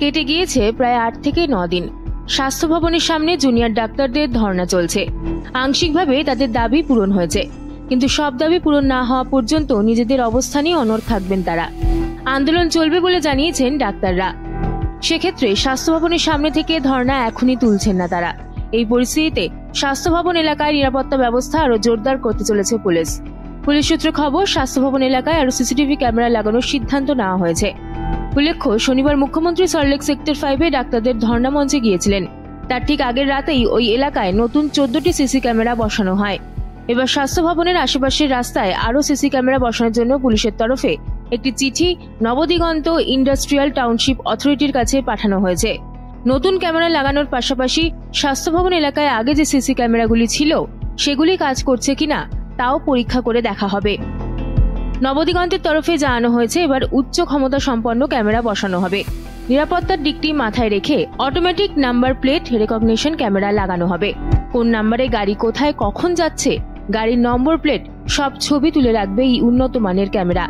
কেটে গিয়েছে প্রায় 8 থেকে 9 দিন। স্বাস্থ্য ভবনের সামনে জুনিয়র ডাক্তারদের ধর্ণা চলছে। আংশিকভাবে তাদের দাবি পূরণ হয়েছে, কিন্তু সব দাবি পূরণ না হওয়া পর্যন্ত নিজেদের অবস্থানেই অনড় থাকবেন তারা। আন্দোলন চলবে বলে জানিয়েছেন ডাক্তাররা। সেক্ষেত্রে স্বাস্থ্য ভবনের সামনে থেকে ধর্ণা এখনই তুলছেন না তারা। এই পরিস্থিতিতে স্বাস্থ্য ভবন এলাকায় নিরাপত্তা ব্যবস্থা আরো জোরদার করতে চলেছে পুলিশ। পুলিশ সূত্রে খবর, স্বাস্থ্য ভবন এলাকায় আরো সিসিটিভি ক্যামেরা লাগানোর সিদ্ধান্ত নেওয়া হয়েছে। উল্লেখ্য, শনিবার মুখ্যমন্ত্রী সল্টলেক সেক্টর 5-এ ডাক্তারদের ধর্ণা মঞ্চে গিয়েছিলেন। তার ঠিক আগের রাতেই ওই এলাকায় নতুন 14টি সিসি ক্যামেরা বসানো হয়। এবার স্বাস্থ্য ভবনের আশেপাশের রাস্তায় আরো সিসি ক্যামেরা বসানোর জন্য পুলিশের তরফে একটি চিঠি নবদিগন্ত ইন্ডাস্ট্রিয়াল টাউনশিপ অথরিটির কাছে পাঠানো হয়েছে। নতুন ক্যামেরা লাগানোর পাশাপাশি স্বাস্থ্য ভবন এলাকায় আগে যে সিসি ক্যামেরাগুলি ছিল সেগুলি কাজ করছে কিনা তাও পরীক্ষা করে দেখা হবে। নবদিগন্তের তরফে জানানো হয়েছে, এবার উচ্চ ক্ষমতা সম্পন্ন ক্যামেরা বসানো হবে। নিরাপত্তার দিকটি মাথায় রেখে automatic number plate recognition camera লাগানো হবে। কোন নাম্বারে গাড়ি কোথায় কখন যাচ্ছে, গাড়ির নম্বর প্লেট সব ছবি তুলে রাখবে এই উন্নত মানের ক্যামেরা।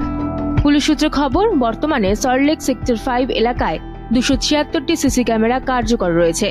পুলিশ সূত্রে খবর, বর্তমানে সল্টলেক সেক্টর 5 এলাকায় 276টি সিসি ক্যামেরা কার্যকর রয়েছে।